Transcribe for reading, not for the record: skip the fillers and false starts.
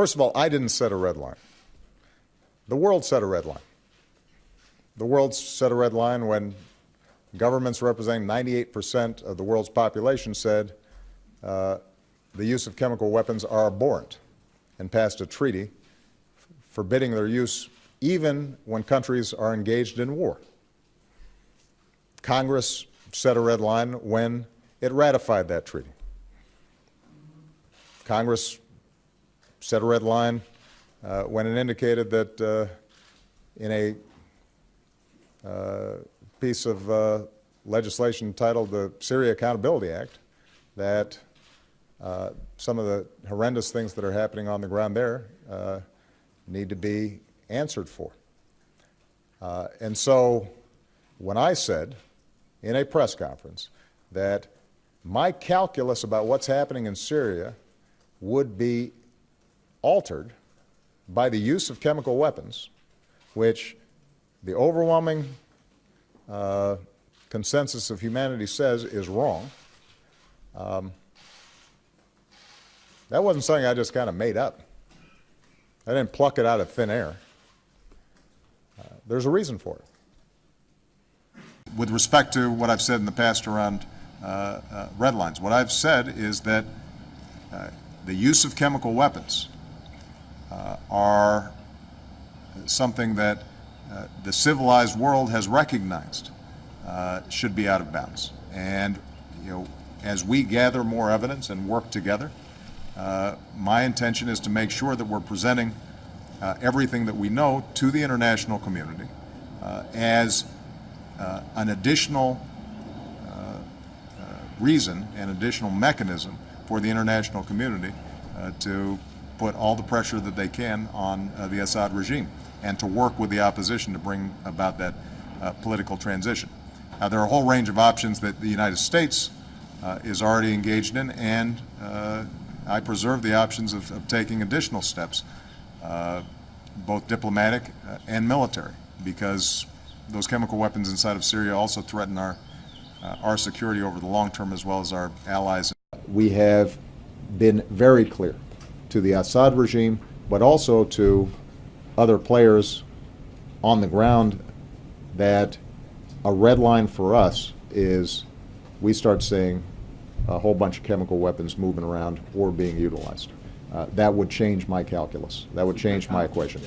First of all, I didn't set a red line. The world set a red line. The world set a red line when governments representing 98% of the world's population said the use of chemical weapons are abhorrent and passed a treaty forbidding their use even when countries are engaged in war. Congress set a red line when it ratified that treaty. Congress set a red line when it indicated that in a piece of legislation titled the Syria Accountability Act that some of the horrendous things that are happening on the ground there need to be answered for. And so when I said in a press conference that my calculus about what's happening in Syria would be altered by the use of chemical weapons, which the overwhelming consensus of humanity says is wrong, that wasn't something I just kind of made up. I didn't pluck it out of thin air. There's a reason for it. With respect to what I've said in the past around red lines, what I've said is that the use of chemical weapons are something that the civilized world has recognized should be out of bounds. And as we gather more evidence and work together, my intention is to make sure that we're presenting everything that we know to the international community as an additional reason, an additional mechanism for the international community to put all the pressure that they can on the Assad regime and to work with the opposition to bring about that political transition. Now, there are a whole range of options that the United States is already engaged in, and I preserve the options of taking additional steps, both diplomatic and military, because those chemical weapons inside of Syria also threaten our security over the long term as well as our allies. We have been very clear to the Assad regime, but also to other players on the ground, that a red line for us is we start seeing a whole bunch of chemical weapons moving around or being utilized. That would change my calculus. That would change my equation.